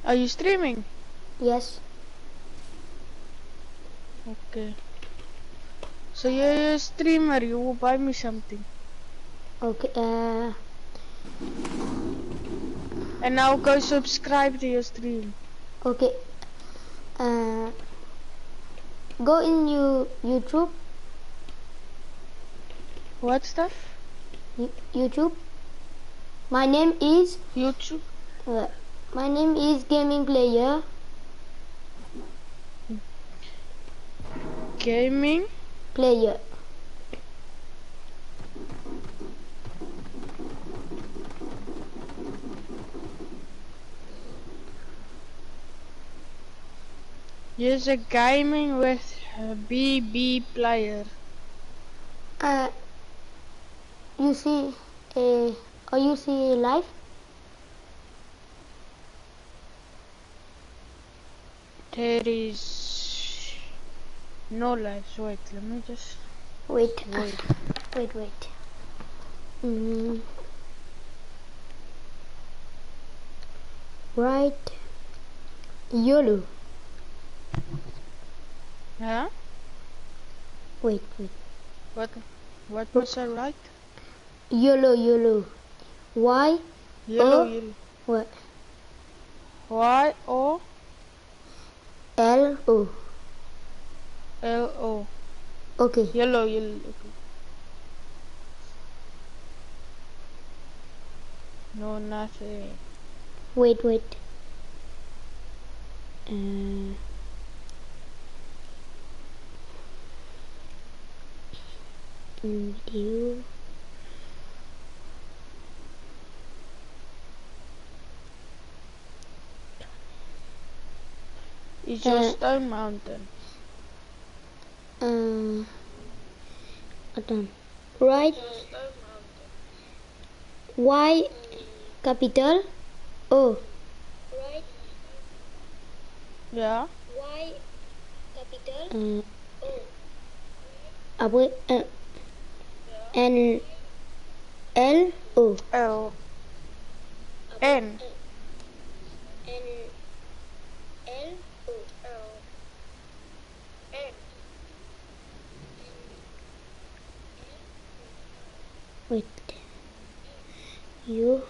Are you streaming? Yes. Okay. So you're a streamer, you will buy me something. Okay. And I'll go subscribe to your stream. Okay. Go in YouTube. What stuff? YouTube. My name is YouTube? my name is Gaming Player. Gaming? Player. Yes, a gaming with BB player. You see or you see live? There is no lives. Wait, let me just Wait. wait. Right. YOLO. Huh? Wait. What was I right? YOLO. Y. Yellow. What? Y-O-L-O. L-O. Okay. Yellow. Okay. No, nothing. Wait. Video. It's your Stone Mountain. Right. Y capital O. Right. Yeah. Y capital O. N L O. L. N. L O. N. Wait. You.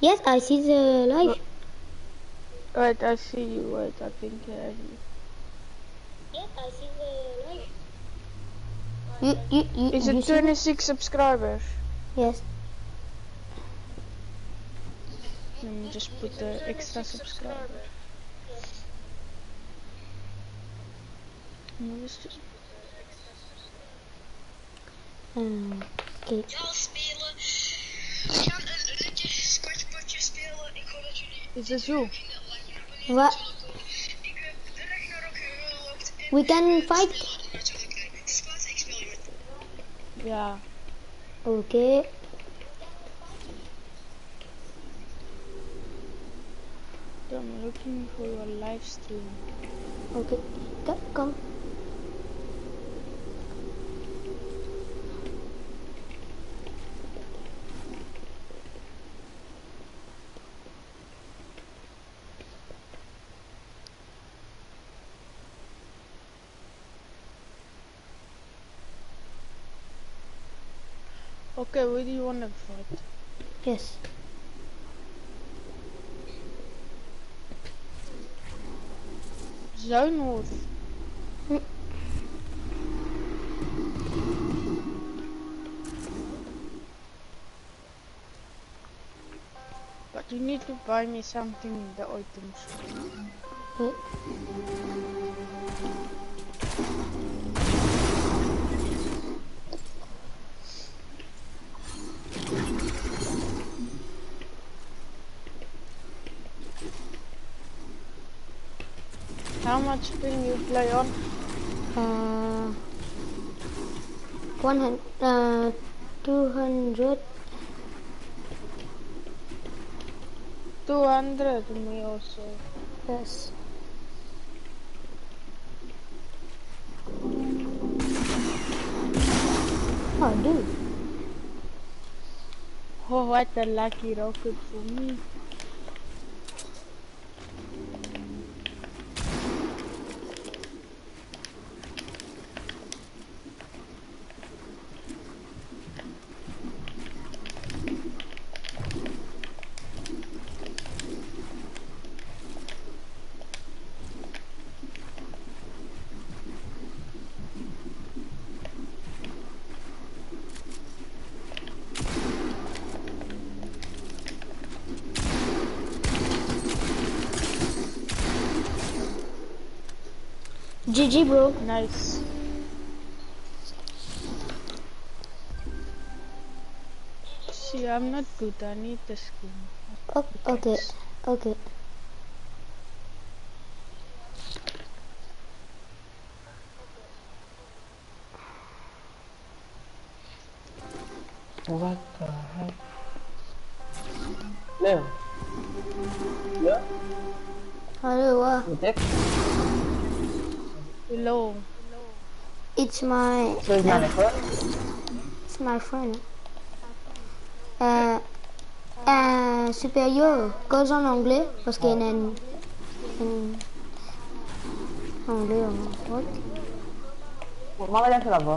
Yes, I see the live. Wait, I see you. Wait, I think I have you. Yes, I see the live. You Is it 26 subscribers? Yes. Let me just put the extra subscriber. Okay. Ja, spelen. We gaan een ritje squatchpotje spelen. Ik hoop dat jullie... Is it you? What? Ik de Ragnarok gelokt. We can fight? Squat, ik speel je met. Yeah. Okay. I'm looking for your live stream. Okay. Come. Okay, where do you want to fight? Yes. Zone North. But you need to buy me something, the items. Wait. How much can you play on? 200. 200 me also. Yes. Oh, dude. Oh, what a lucky rocket for me. GG, bro. Nice. See, I'm not good. I need the skin. Okay, okay. What the heck? Leo. Leo? Hello, You take? Hello. it's my So it's not a friend? it's my friend. Supérieur, cause en anglais parce qu'il y a une anglais what? Mama jangan selama.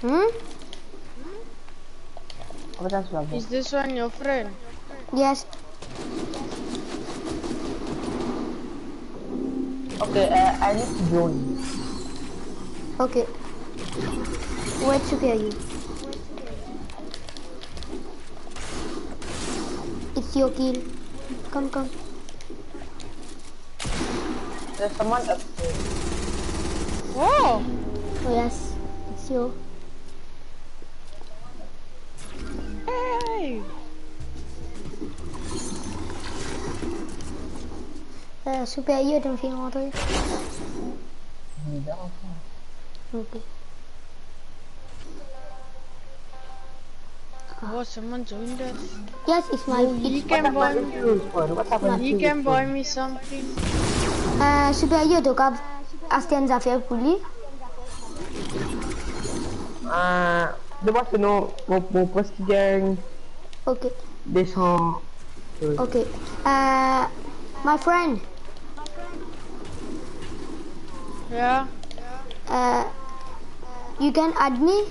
Hmm? Mama jangan selama. Is this one your friend? Yes. Okay, I need to join. Okay. Where supérieur? It's your kill. Come. There's someone upstairs. Oh! Oh yes, it's you. Hey! Supérieur, tu me fais rentrer. Tidak apa. Ok. Oh, someone joined us. Yes, it's my. He It's can buy me. What happened? He can buy me something. supérieur, donc acheter une affaire pour lui. Dia masih mau post gang Ok. descend. Ok. My friend. Yeah. You can add me.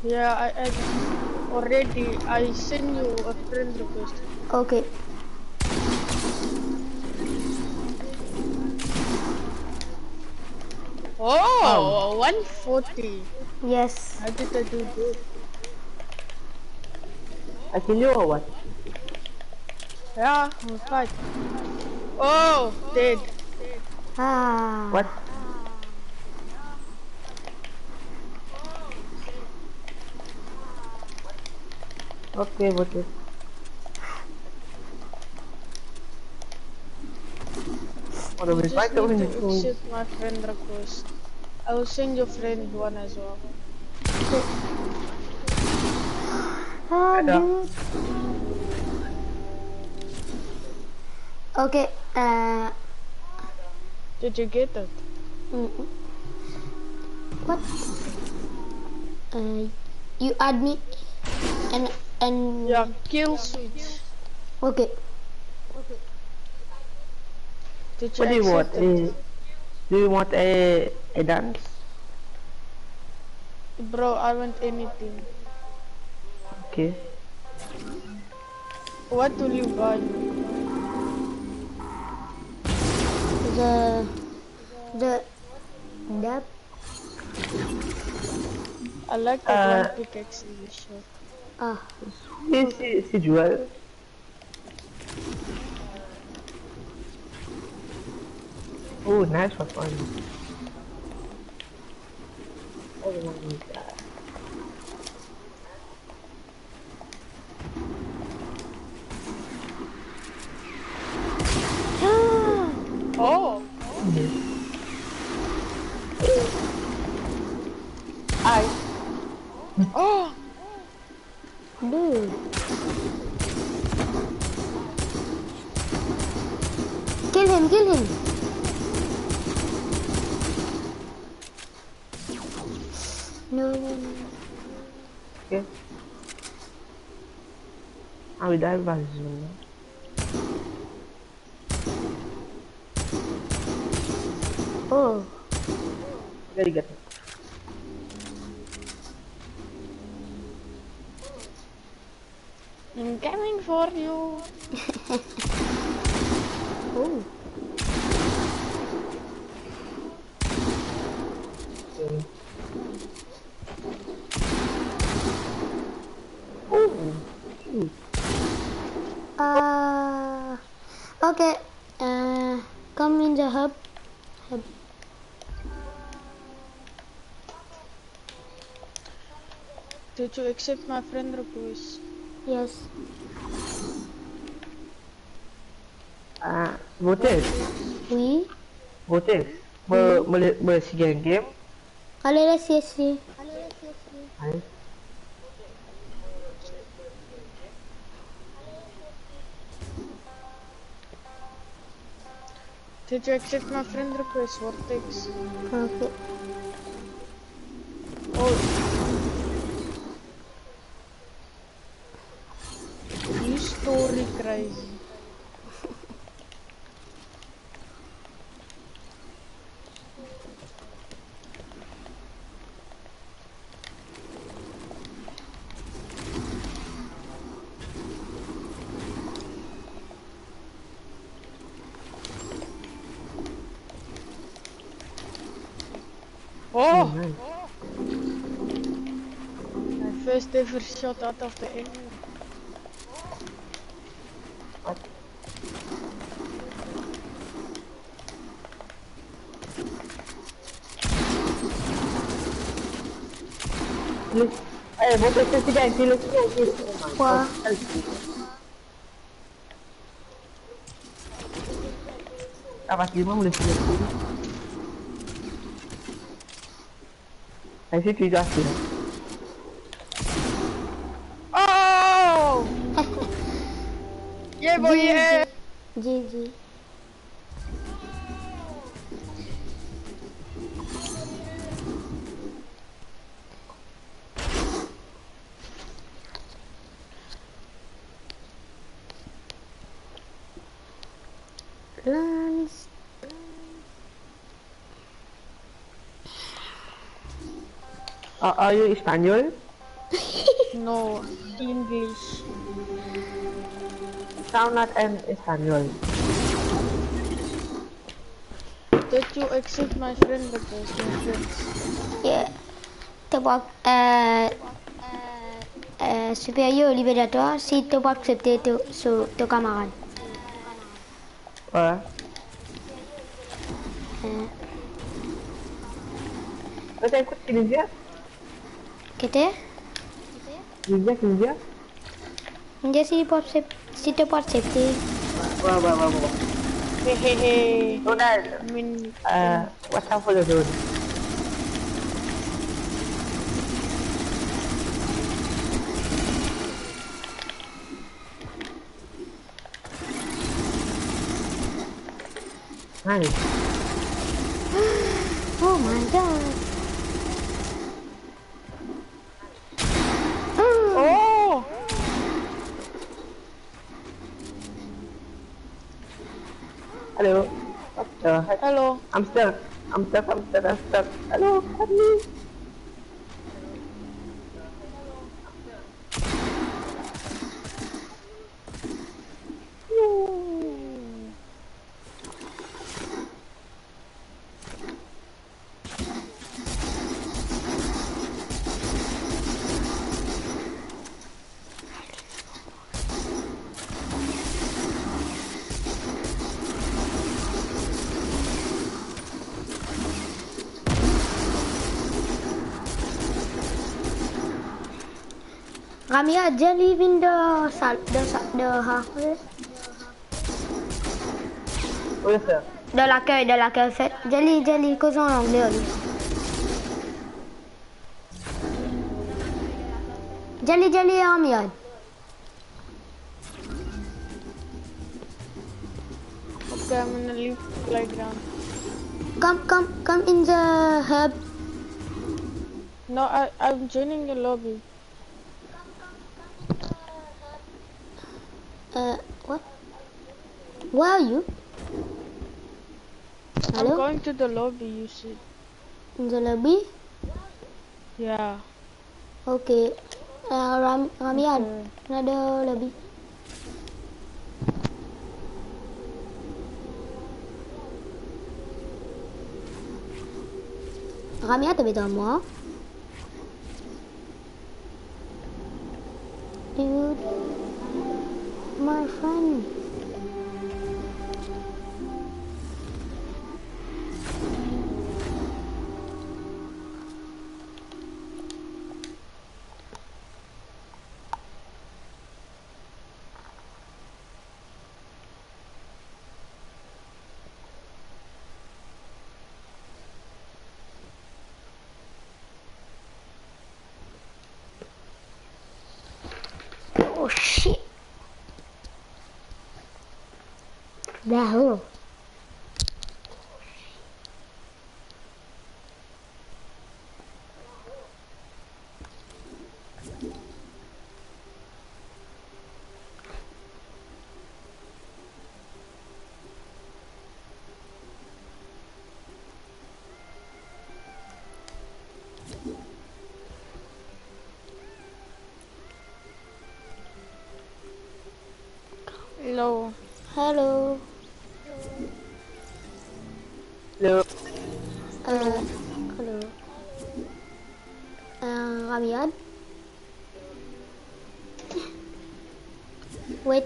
Yeah, I already I send you a friend request. Okay. Oh, 140. Yes. How did I do this? I kill you or what? Yeah, I'm fine. Oh, dead. Ah. What? Okay, what is? What are we Just trying need to to do? accept my friend request. I will send your friend one as well. Ah, Ada. dude. Okay. Did you get it? What? You add me and Yeah, kill switch. okay. Did you What do you want? accept it? Do you want a dance? Bro, I want anything. Okay. What will you buy? The I like that one pickaxe in the shop. Si jual. Oh, nice for fun. Oh my god. Oh! Oh! Dude. Kill him. No. Okay. Ah, we dive by Zoom. Oh, Very good. I'm coming for you. oh. Okay. Come in the hub. Did you accept my friend request? Yes. Voter. Oui. Voter. Boleh sige game. Allez, laissez. Allez. Did you accept my friend request, Vortex? Okay. Oh. Die story crazy. Oh! Nice. My first ever shot out of the air. What? Voter sige, sige. Quoi? À partir du moment où le filet est tu dois faire. Oh! Yeah, boy, yeah! GG. Lance. Are you Spanish? No, English. Sound like an Spanish. Did you accept my friend request, my friends? Yeah. Tu peux supérieur au libératoire si tu peux accepter ton camarade. Ouais. Você écoute Kinesia? Qu'était? Kinesia? Je si tu peux accepter. Ouais. Hehehe. Ronald, I mean, what's up for the zone? Nice. Oh my god. oh! Hello. What the heck? Hello. I'm stuck. Hello, help me. Ramia, just live in the house. Oui, sir. De l'accueil fait. Jelly, cause en anglais. Jelly, Ramia. Okay, I'm gonna leave playground. Come in the hub. No, I'm joining the lobby. What? Where are you? I'm Hello? going to the lobby, you said. In the lobby? Yeah. Okay. Ramian, Okay. another lobby. Ramian, t'habites dans moi? Dude, my friend. Oh shit. Wow. Hello. Hello. Hello. Hello. Ramian. Wait.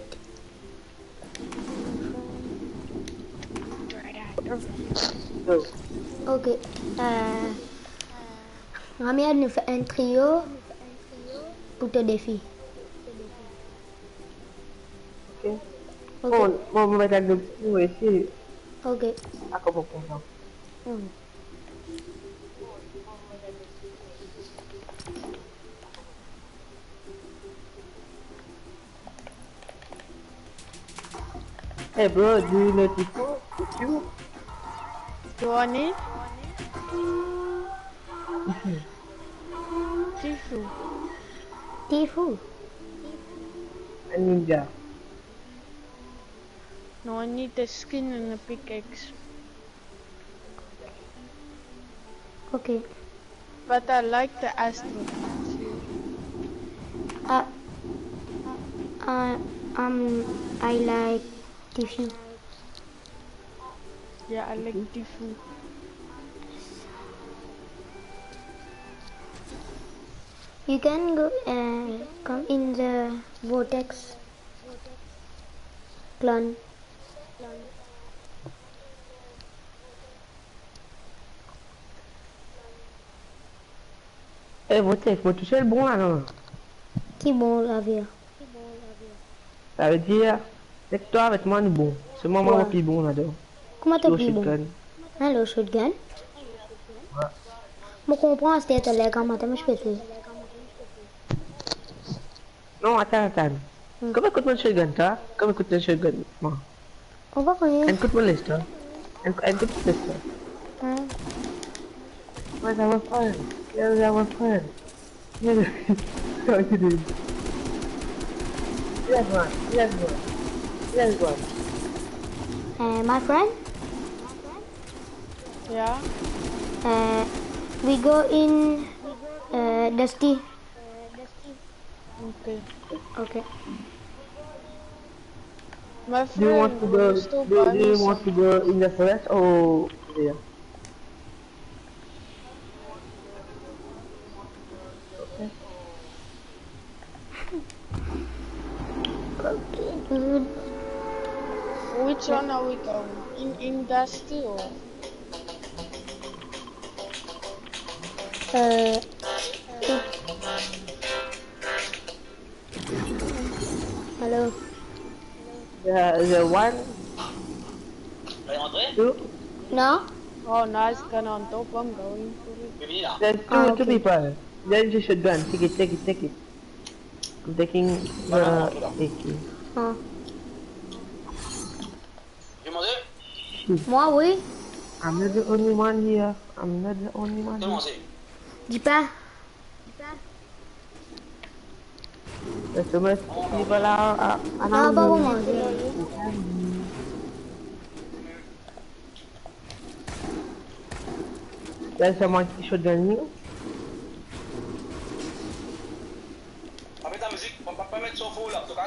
Go. Ok. Ramian nous fait un trio pour te défi. Ok. Ok. Mau membaca dulu sih. Ok. Aku mau pulang. Hmm. Hey bro, do you know Tifu? Tifu? You want it? Tifu. Tifu. A ninja. No, I need the skin and the pickaxe. Ok. But I like the Astro. Uh, I like Tifu. Yeah, I like Tifu. You can go come in the vortex clan. Eh, faut toucher le bon là, non? Qui bon la vie? Ça veut dire, c'est que toi avec moi, nous bon. C'est moi, Ouais. moi, plus bon là-dedans. Comment t'as Sur plus bon? shotgun. Hello, shotgun. Ouais. Je comprends, c'était le gars, mais je peux te. Non, attends. Comment écoute mon shotgun, toi? Comment écoute le shotgun? Moi. On va connaître. Écoute mon liste, toi. Écoute mon liste, toi. Hein? Ouais, ça va faire. Ça va faire. What you doing? Yes, one. My friend, Yeah? we go in Dusty. Okay. Okay. My Do you want friend to will go? still Do buy me you want to some. go in the forest or there? Okay. Okay, good. Which one are we going? In Dusty or? Hello. The one, two, No? Oh, nice gun on top. I'm going for it. there's Ah, two okay. people. Then you should gun. Take it. I'm taking the AK. Ah. Shoot. Moi, oui. I'm not the only one here. Dis pas. There's too much people out Ah, bawa mo. There's someone shotgun you. I'm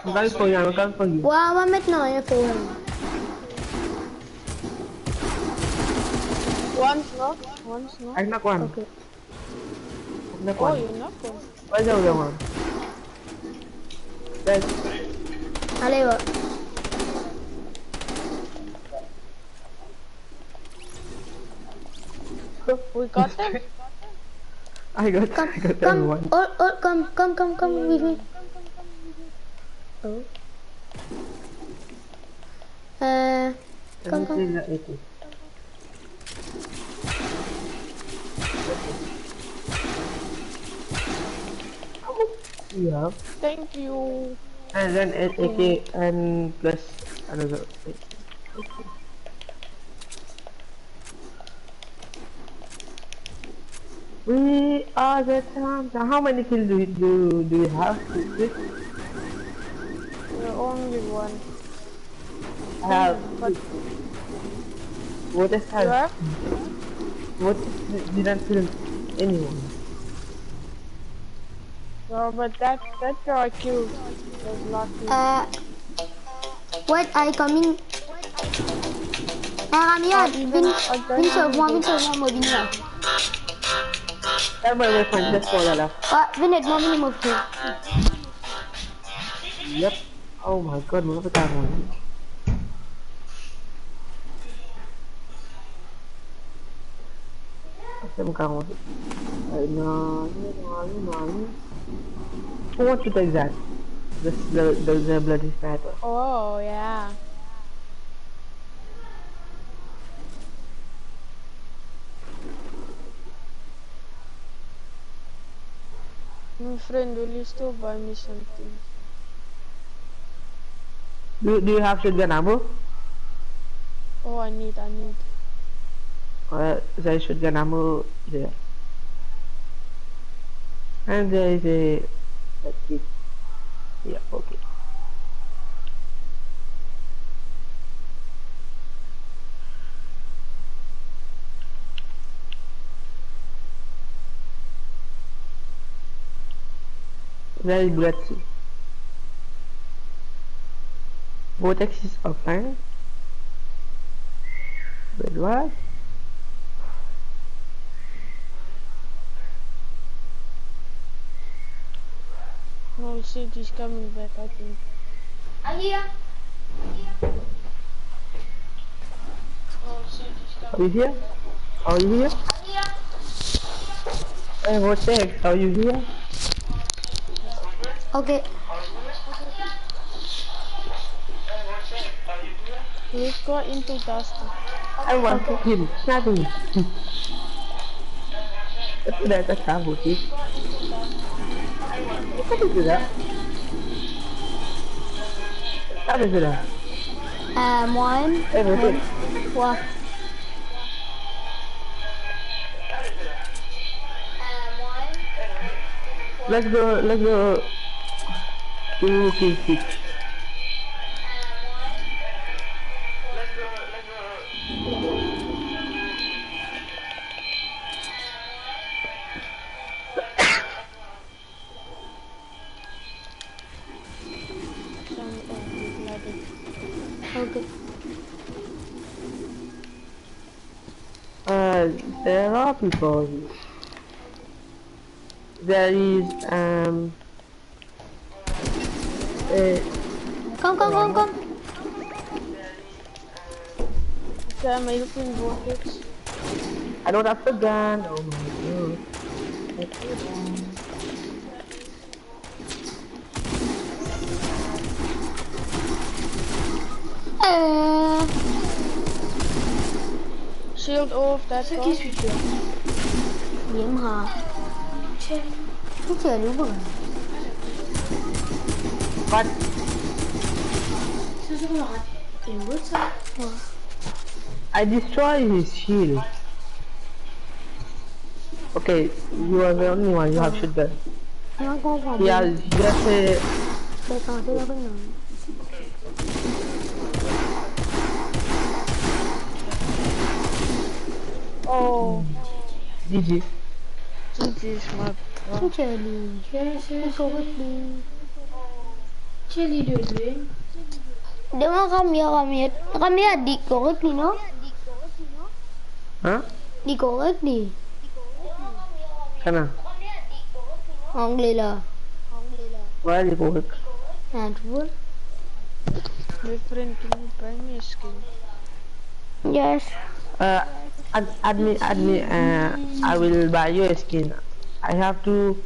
coming for you, I'm coming for you. Wow, wat met nou je voor hem? One's knock. One's knock. I knock one. Okay. I knock Oh, one. you knock one. Where's the other one? There's... Allee, wat? We got them. I got Come, everyone. come with me. Oh. Come. Yeah. Thank you. And then AK and plus another. Okay. We are the champs. How many kills do you have? You're only one. I have. But What is you that? have? What didn't kill anyone? No, but that guy killed. Was lucky. Wait, I coming. Ramia, vin sauve moi mobile. That my weapon just for that. Vin aide-moi, vin m'offrir. Yep. Oh my god, move it down. Some count. No. Who wants to take that? The bloody sniper. Oh, yeah. My friend, will you still buy me something? Do you have shotgun ammo? Oh, I need. There is shotgun ammo there. And there is a kit. Yeah, okay. There is Bratzy. Vortex is offline. But what? No, shit, he's coming back, I think. Alia. Oh, shit, he's Are coming. you here? Are you here? Hey, Vortex, are you here? Okay. Let's go into Dusty. I want him. Nothing. That's a travel, see? How do you do that? How do you do that? One. Hey, Vortex. What? Let's go to kill 6. Okay. There are people here. There is Come. Sam, are you looking Vortex? I don't have the gun. Oh my god. Shield off, that's all. Nhiễm hả? Không chờ nữa vừa. But I destroy his shield. Okay, you are the only one. You have shotgun. Nó có phòng. He has just a Saya sama saya benar. Oh, GG. GG smart. Tu Charlie. Correctly. Charlie dulu. Dia mah kami di correctly no? Hah? Di correctly. Sana? Anglais lah. Why are you going? And what? My friend, can you buy me a skin? Yes. Admin, I will buy you a skin. I have to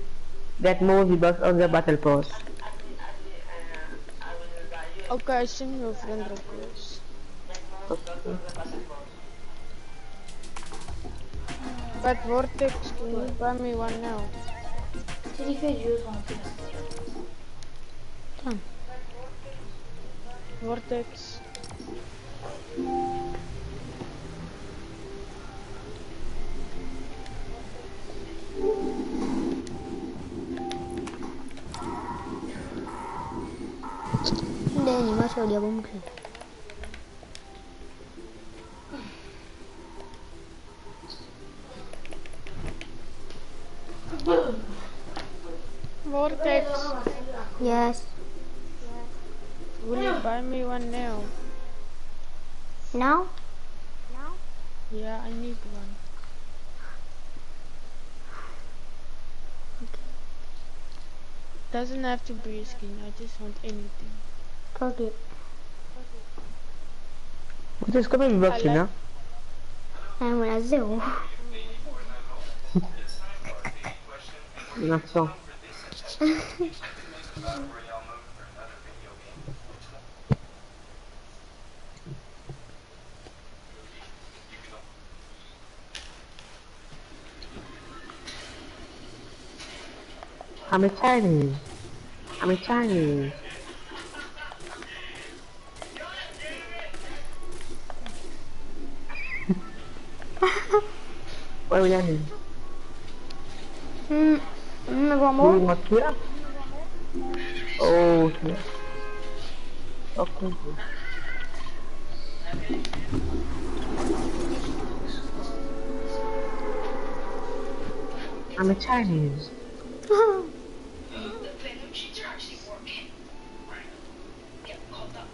get more V-Bucks on the battle pass. Okay, send me a friend request. But Vortex, can you buy me one now? Charlie fait jouer tranquille. Vortex. Dia ni masuk dia mungkin. Vortex, Yes. will you buy me one now? Now? Yeah, I need one. Doesn't have to be a skin, I just want anything. Okay. What is coming V-Bucks I like- now? I'm gonna zero. Not so. I'm a Chinese. I'm a Chinese. What are we doing? Vamos. Not here? Oh, here. Okay. I'm a Chinese. The venom sheets are actually working. Yeah, hold up.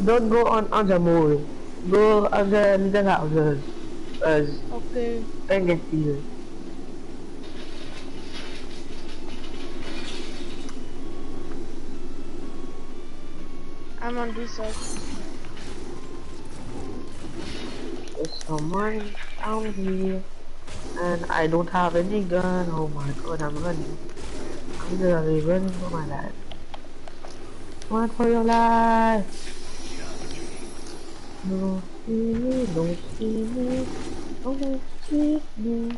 Don't go on the mall. Go on the little houses. Okay. And get healed. I'm on this side. There's someone down here. And I don't have any gun. Oh my god, I'm running. I'm literally running for my life. Run for your life. No see me, don't see me, don't see me.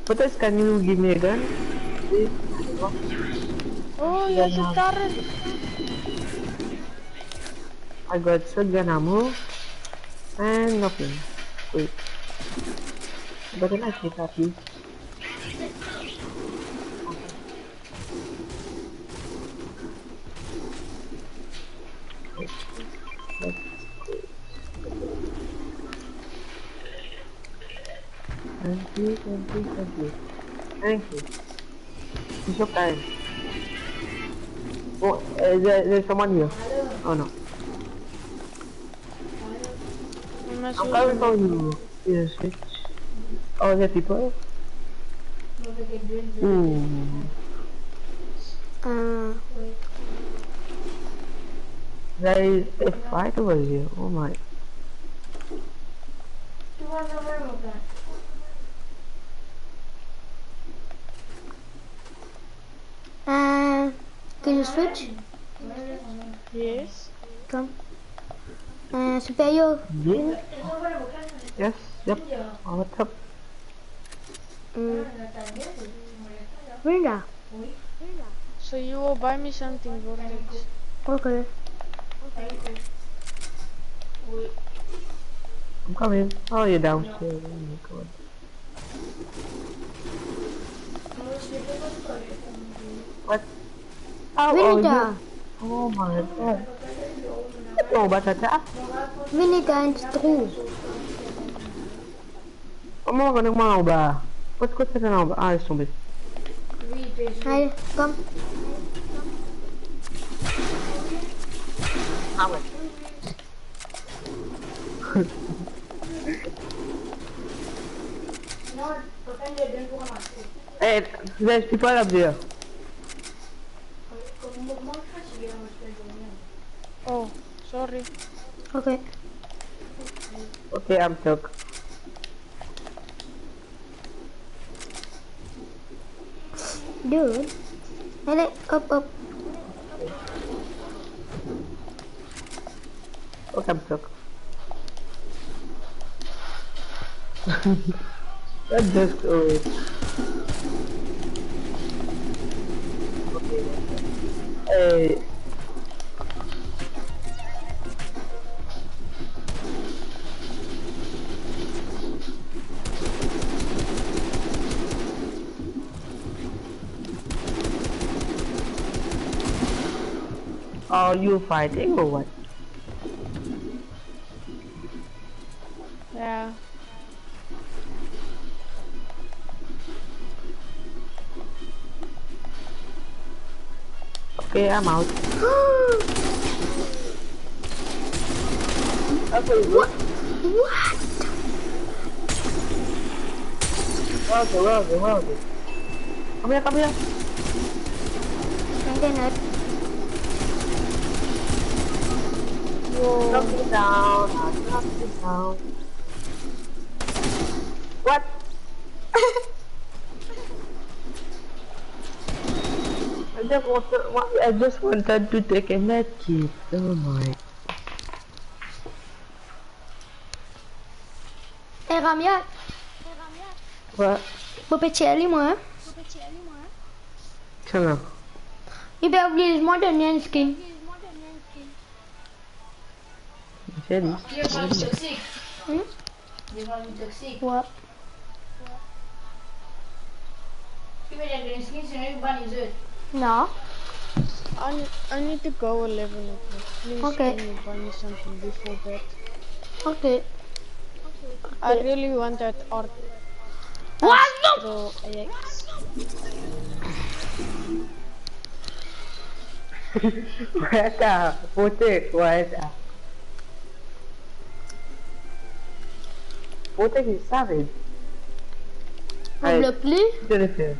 But else, can you give me a gun? Please? Oh, there's a turret. I got shotgun ammo and nothing. Wait. But then I take that please. Thank you. Thank you. It's your time. Oh, there's someone here. Oh no. I'm coming for you. Yes, switch. Oh, there are people? Ooh. There is a fight over here. Oh my. Can you switch? Yes. Come. Superior. Yeah. Yes. Yep. Oh, what's up? Brenda. So you will buy me something, Vortex. Okay. I'm coming. Oh, you're downstairs. Oh my god. What? How We are need you? a Oh my god. Oh, batata? we need a screw. Comment on est moins en bas? What's que c'est en bas? Ah, ils sont tombés. Oui, PSG. Allez, come. Ah ouais. Non, papa, il est bien pour ramasser. Eh, laisse pas la bière. Comme moi, je suis fatiguée dans cette journée. Oh, sorry. Okay. Okay, I'm stuck. Dude. Allez, hop, hop. Okay, I'm stuck. Let's just go. Okay. Hey. Are you fighting or what? Yeah. Okay, I'm out. Okay, What? Well. Come here. Internet. Knock it down. Knock it down. What? I just wanted to take a med kit. Oh my. Hey, Ramia. What? Vou pedir ali, mano. Tiens là. Il va oublier moi donner un skin. J'ai dit. Il est vendu toxique. Hmm? Il est vendu toxique. Ouais. Tu veux les donner skin, sinon il banne les autres. Non. I need to go 11 o'clock. Please Okay. can you buy me something before bed? Okay. I really want that art. What? Astro AX. Weta, pote, weta. Pote is savage. On bloque lui. Je l'ai fait.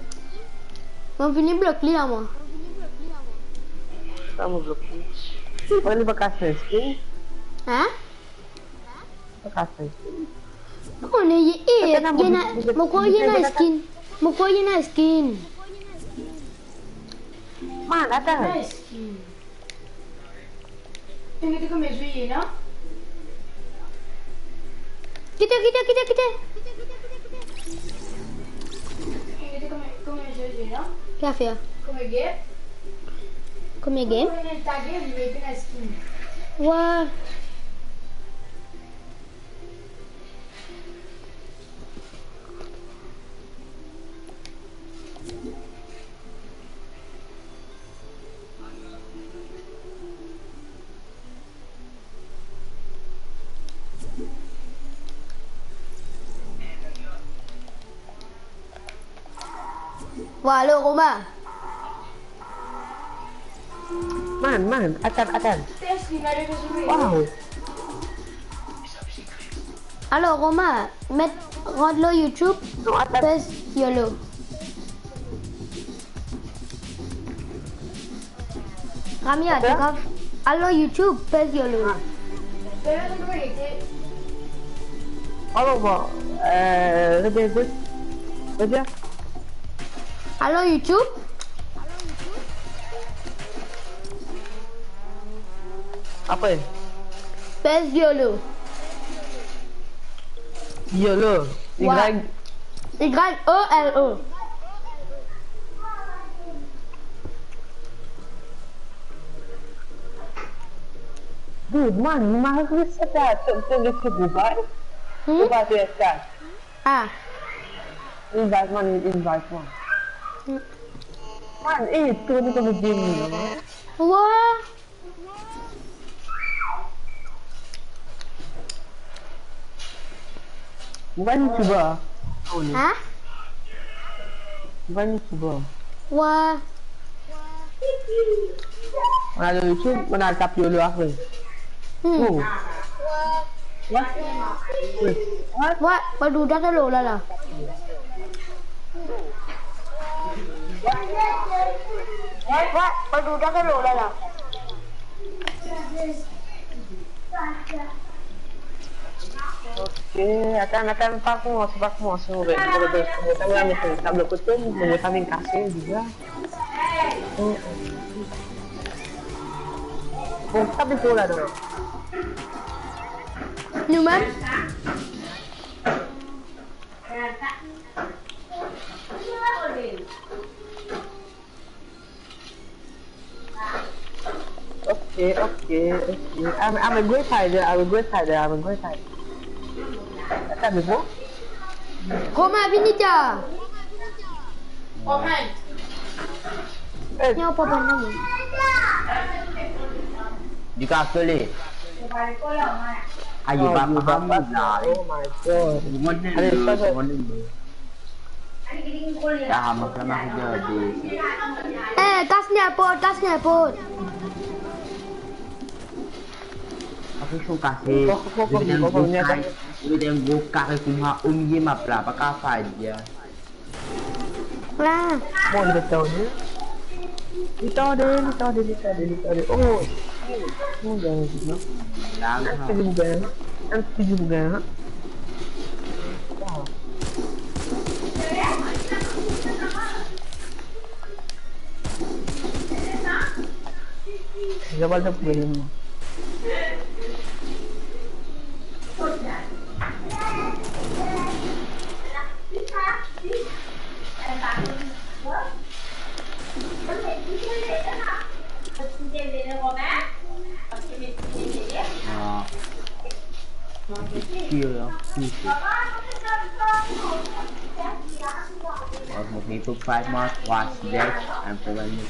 On finit bloque lui à moi. Ça me bloque. On est pas cassé skin. Hein? Pas cassé skin. On est Pourquoi il y a un skin? Pourquoi il y a un skin? Man, attends. Nice skin. Tu mets comme mes yeux, non? Kita. Tu mets comme mes yeux, non? Qu'est-ce que fait? Comme un game. Combien de game? Comme un tag, il met une skin. Ouais. Voilà, Romain. Man, attends. T'es skin, allez, vas-y. Wow. Alors, Romain, rentre-le YouTube, Non, attends. pèse YOLO. Ramia, Attends. tu grave. Alors, YouTube, pèse YOLO. Fais-le de connecter. Alors bon, reviens. Alors, YouTube, Après, pèse YOLO. YOLO. Ouais. YOLO. Dude, man, mas você tá tendo esse Dubai? Hmm? Dubai é chat. Ah, Invite man. Man, itu begini. Wah. Bukan coba. Hah? Bukan coba. Wah. Mana YouTube menatap dulu aku. Oh. What? What? What? Paduda ka lola la. What? Paduda ka lola la. Oke, akan pak mau semoga kami tabel kutum menurut kami kasih juga. Oh, tapi pula dong. Numan? Okay. I'm a great hider. Kata before? Koma binita. Comment. Ni apa benda mo? Di kakele. Ayo bapak kamu lah. Oh my god. Model. Dah maklum aku jadi. Tasnya apa? Aku suka sih. Dia buka ke kumha ye mapla pakai apa aja. Lah. Mau ditahu dia. Ditahu dia. Oh. Jangan gitu. Nanti juga. Jabal tak boleh. Một ngày tôi phải mất watch that and prevent me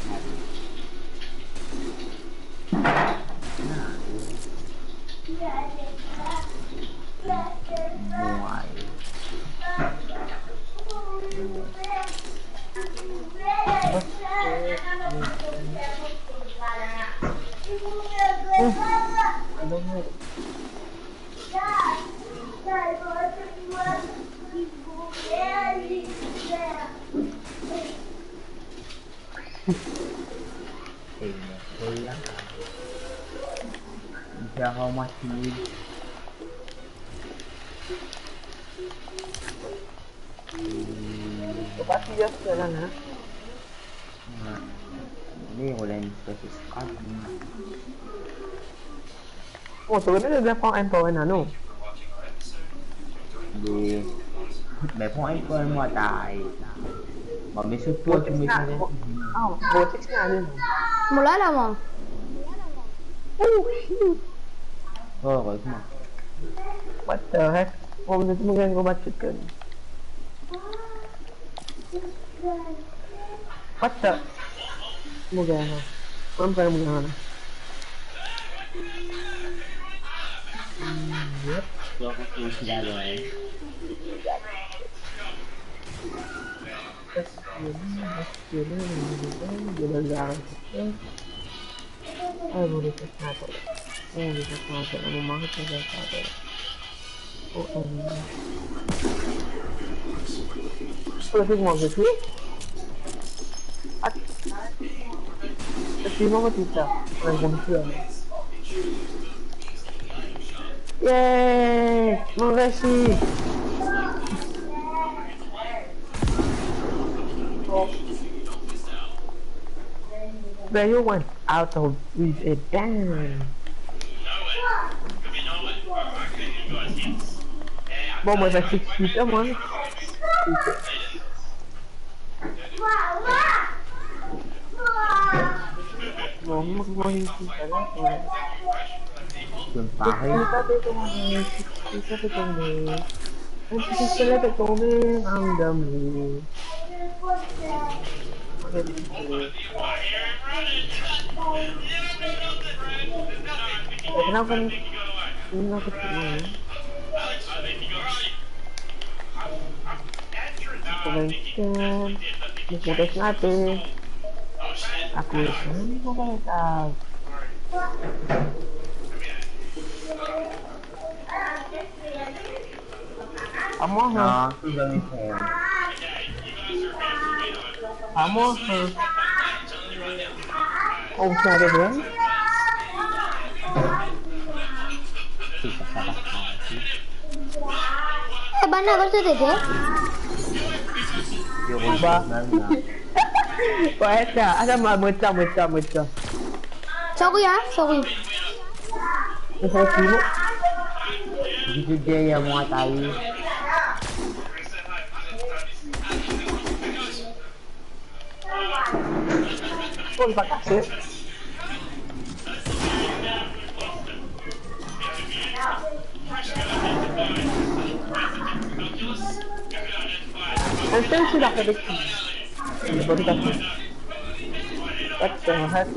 ngoài thì tôi lắm giờ không mất gì Pasti dia jalan ha. Ini oleh proses kan. Oh, sebenarnya dia phong empower nano. Di mẹ phong anh quên mua tài mà mấy số tua cho mình thôi. Vortex nga din. Mula lang mo. Rồi mà. What the heck? Oh, nanti mungkin kau baca kan. What the? Mungkin. Sampai mungkin. Yep. Cho các cô sudah rồi. Boleh satu. Bisa satu. Mau banget bisa satu. Oh, Lebih mau gitu. Tapi mau kita langsung pulang. Yeay, makasih. Where you went out of with a bang. Mau masa kita man. Mau kita lah. Sumpahin. Kita bertemu. Nanti kita bertemu ang dami. Kenapa nih? Ini aku cuma Kebanyakan Mudah ngapain? Aku ini mau tahu. Kamu Nó cứ dâng hồn. kamu không sao được đấy. Thì có sao đâu. Bạn nào có chơi thế? Vô con Ba. nên là Wah, ada mah macam. Sorry ya, sorry. Saya sibuk. begitu dia yang menguasai. Pun tak kasih. Nanti sudah kedekut. Baru kasih. What the heck?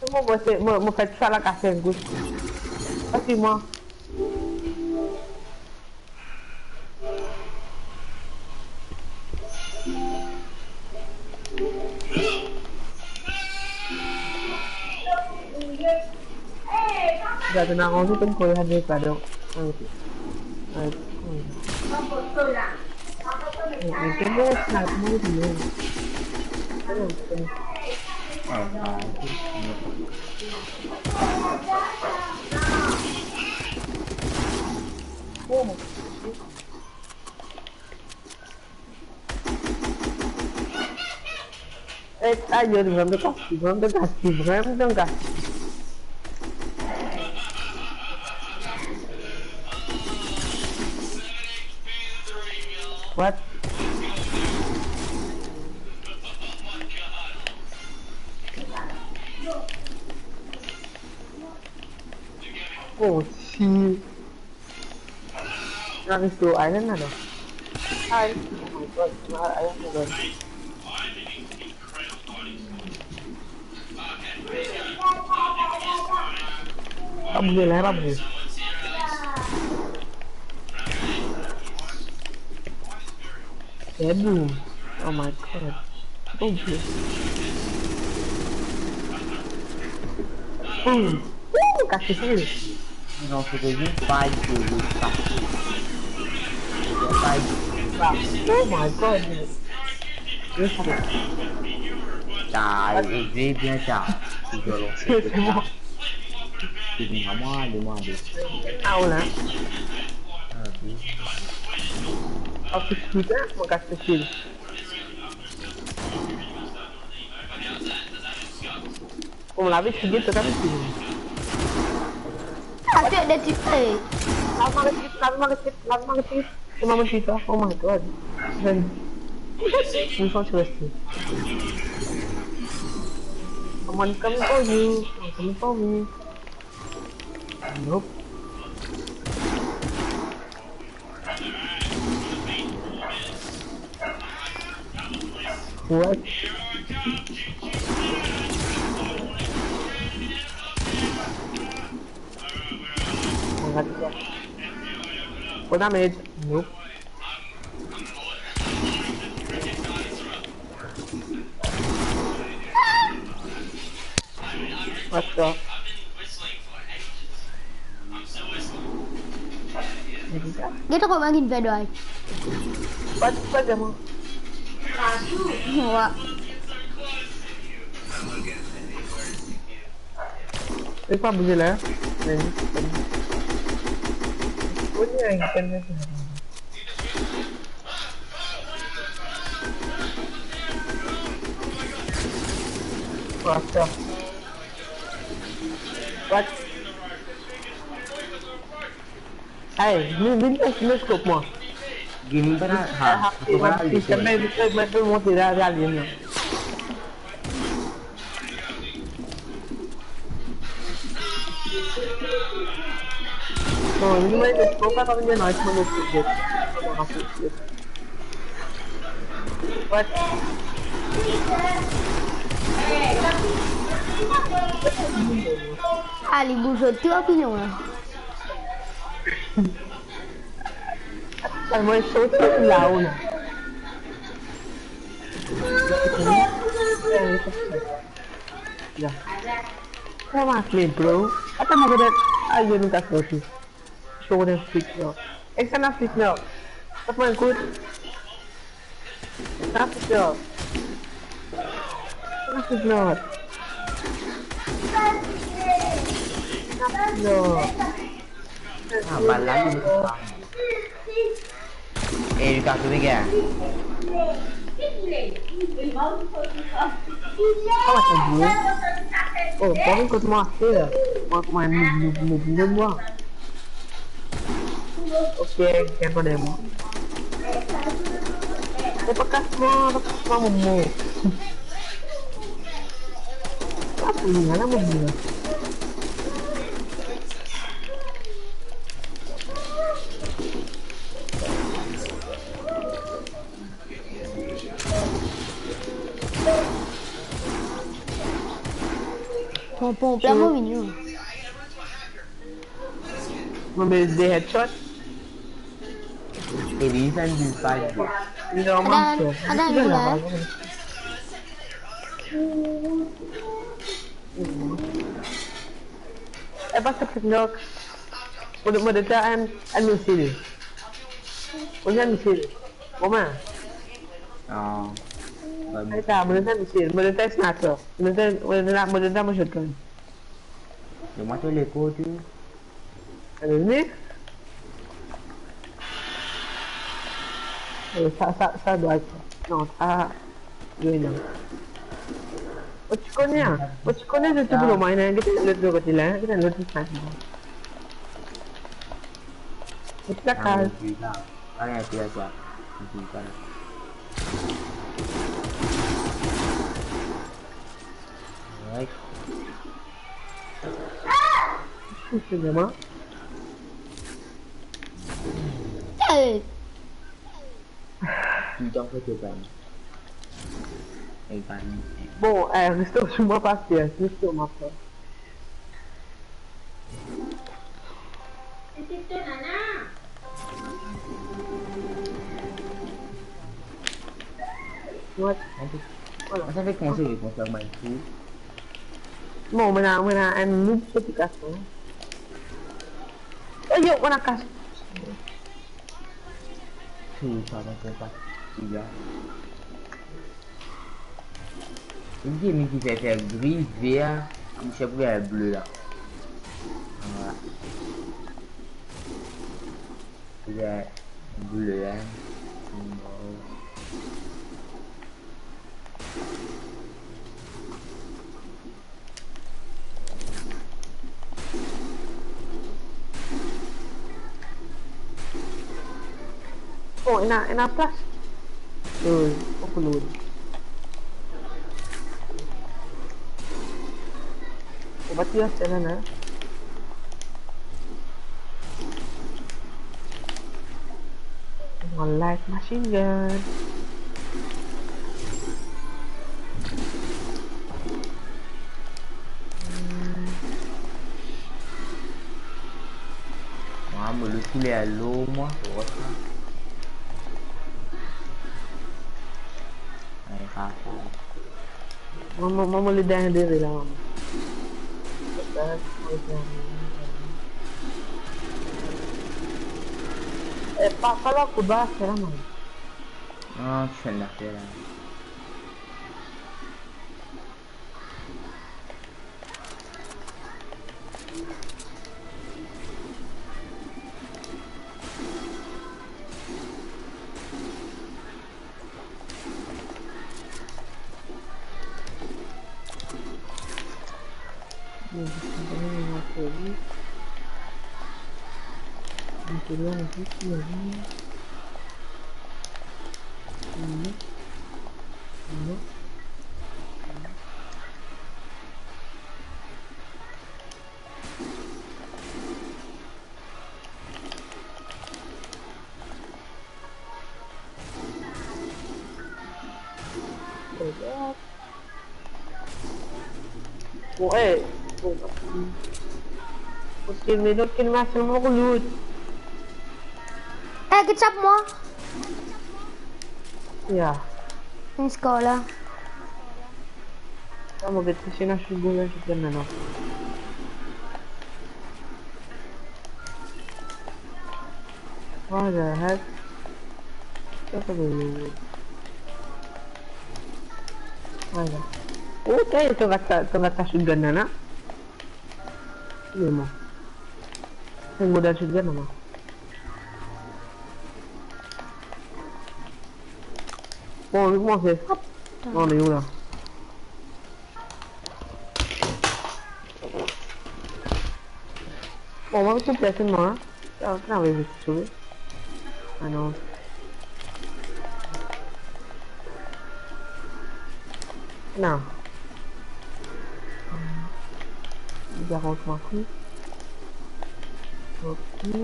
Mau buat salah kasih Gus. Kasih mau. Gak tenang aku tuh kuliah di kado. Itu dia snap mau dia. Ayo belum kasih. What? Oh, si. Nangis tuh ayahnya dong. Hai. Oh my god, mahal ayahnya dong. Alhamdulillah, alhamdulillah. Boom. Oh my god. Oh dear. Kasih sini. Não fiquei 25 quilos, tá? Oh my god. Trời, dễ bien chào. Thì rồi luôn. Thì mình không mua đi. Tahu lah. Aku sudah mau kasih sini. Lapis segitu kan sini. Ada di Lama kecil. Cuma mencerita. Oh my god. Dan ini kau selesai. Come for you. Come for me. Nope. What? What damage? Nope. What the? Kita kok makin beda. What kamu? Wah. Apa bunyi lah? Bunyi yang kena. What? Hey, ini scope mo. Gini ba na? Ha? Ito ba na? May mo tira yun. Não, ele não vai ter pouco pra vender nós, mandou fuder. What? Ali, buzo, tua opinião, né? Mas mãe sou tão legal, né? Ya. Come on, play, bro. Apa mau kena? Ayo minta solusi. Show them freak now. External freak now. Apa yang good? External freak now. External freak now. No. Ah, balla di e il cazzo di che è? Apa sih dulu? Oh, kau ikut masuk ya? Mau main mobil gua. Oke, yang kau demo. Bekas mau mau. Apa ini? Mana mobil? Pom, pelo menino. Mobil de headshot? E visa di sbaglio. Não, matou. Ada yang gula. Basta pindok. Udah taan misili. Udah misili. Oma. No. Ahí está, misili. Mudah snatcher. Mudah shotgun. Yo mato le coti. Ada ni? Sa dua. No, dua ni. Ucikonnya itu belum main kita lihat dulu kecil ya, kita lihat snatcher. Kita kan. Kalian biasa. Bukan. Baik. Sudah mah. Trong cái chụp ảnh cái bàn Bom, estou uma paciência, estou uma paciência. What? masa phải nghe sự của chồng mày chú Mau mana núp cho chị cắt xuống. Ôi dụ con cắt. chú sao nó cơ quan gì đó cái gì mình chỉ phải gris vert mình sẽ faire bleu là voilà bây giờ bleu là Oh, enak plus. Tuh, apa lu? Obat dia sana. One light machine gun. me le couler à l'eau moi pour ça. Mama lidahnya diri lah mama. Pak kalau aku bahas ya mama. Oh, celah dia. Oh, Don't kill me, c'est mon loot. Kecap mo? Yeah. In sekolah. Kamu get to see na shotgun na no. What the heck? What the heck? Mana? Okay, itu kata shotgun na. Ini mo. Yung modal shotgun na mo. Oh, mo sih. Oh, ni udah. Oh, mau tu pesen mah? Kenapa begitu? Ano? Nah. Jangan mati. Oke,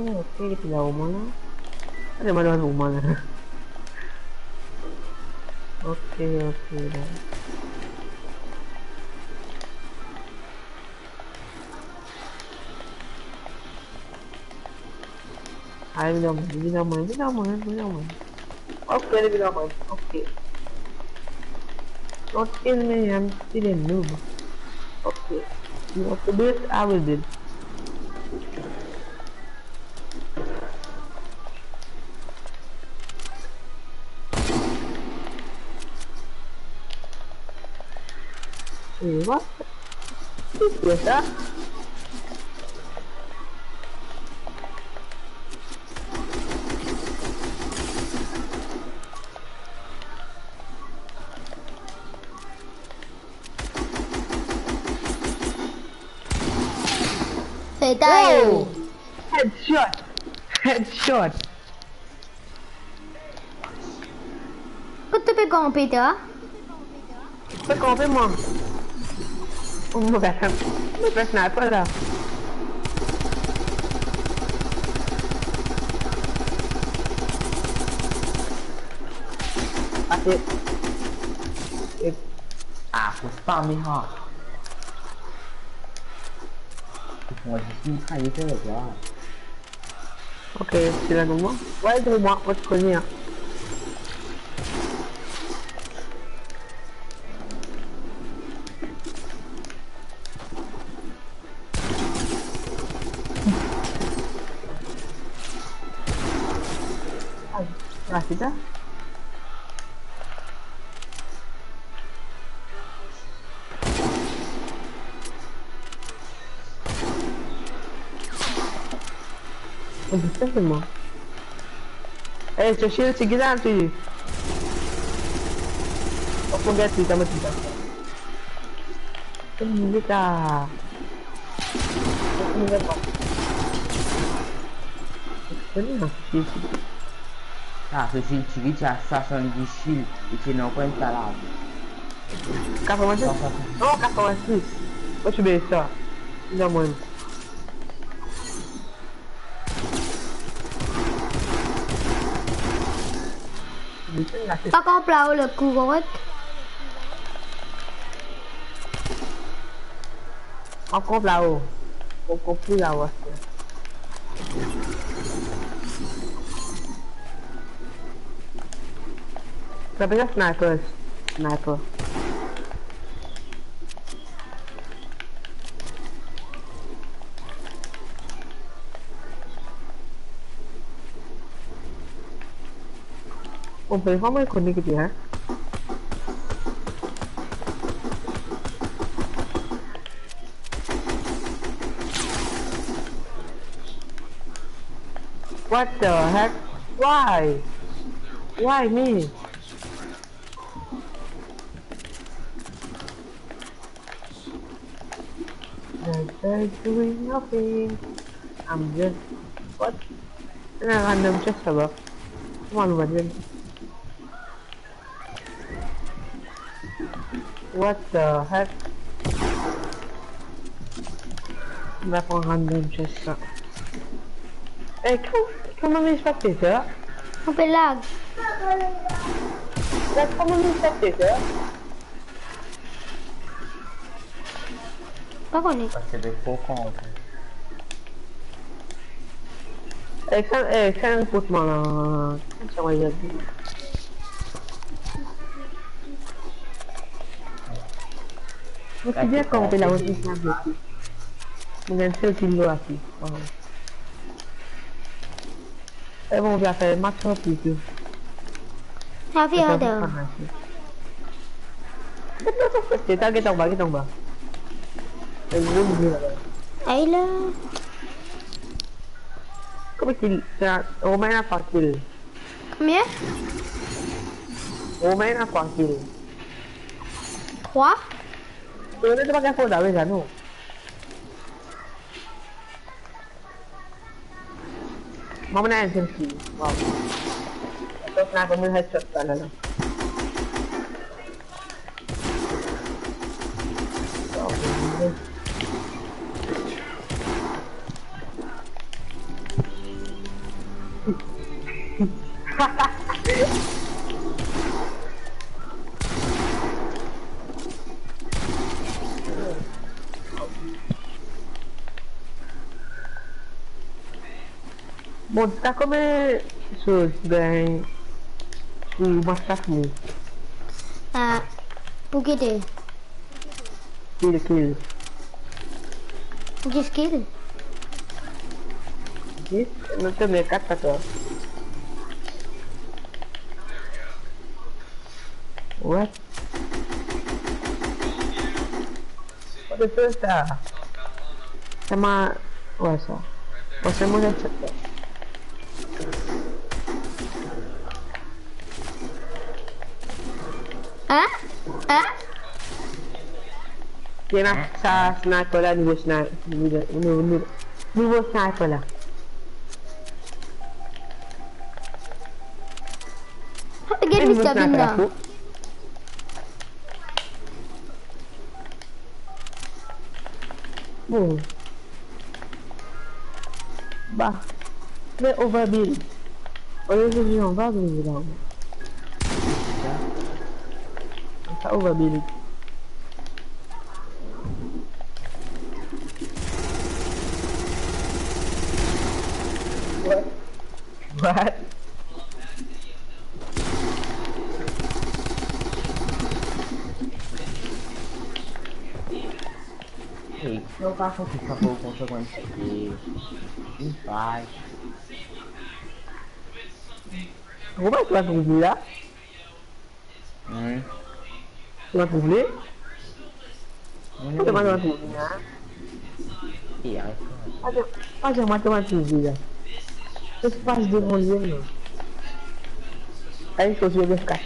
kita jauh mana? Ada mana rumah lah. Oke, dah. Ayo bila main. Oke, bila main. Oke. Not kill me, I'm still a noob. Okay. You want to do it? I will do it. What? Biasa? Tayo. Headshot. Kau tu pe computer? Pe computer mo. May sniper lah. Asik. Aku spam ni ha. Semua sisi kan itu lah. Okay, sila rumah. Why do you want what's going on? Kita? Bisa semua. Social segala tu. Apa dia tu sama kita? Kita. Ini apa? Ini masih. Ah, ceci dia sasang gisil, itu não aguenta lá. Capa masih? Oh, capa masih. Macam biasa. Não mano. Pakau plau le kugot. Aku plau. Aku plau aja. Tapi ya sniper. Oh, berapa mai kau ni kita? What the heck? Why? Why me? They're doing nothing. I'm just what? Random chest about. Come on, buddy. What the heck? Berapa random chest? Kamu ni spectator? Apa lag? Kamu ni spectator? Pas connaître. Parce que des faux comptes. Kan put malah sama ya. Mesti dia kau pela untuk Islam tu. Dengan kilo así. Vamos a hacer más rápido. Happy ada. Kita tambah. Aila. Kau kill. Oh main apa kill? Combien? Oh main apa kill? 3. Kau ni tu pakai phone dah kan tu? Mama nak answer kill. Wow. Terus nak kau headshot kan lah. Bom, tá como pessoas ganham uma safra. Ah, porque de? Kill. Porque skill. Yes, não tem mercado para tu. What? Pada tu tak sama wasa. Wasa mana cakap? Hein? Hein? Kena sa sniper lah, niveau sniper lah. Again Mr. Binda. Oh. Bah. Dia overbuild. Olha o não vai virar. Tá overbuild. What? Ei, meu carro que acabou com consequência aqui. Em paz. Como é que vai virar? Vai virar? Ada mana tu? Iya. Ada macam-macam juga. Terus pas dia mulai ni. Aí kau sudah ficar.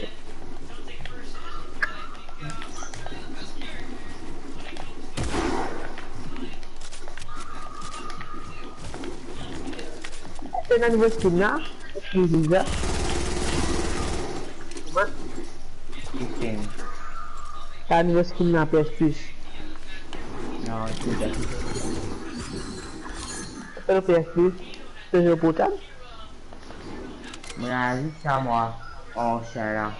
Tenang buat skinnya, juga. Skin. Kan buat skinnya PS Plus. No, tidak. Pero PS Plus, tu putar. Mengalir sama orang Syarah.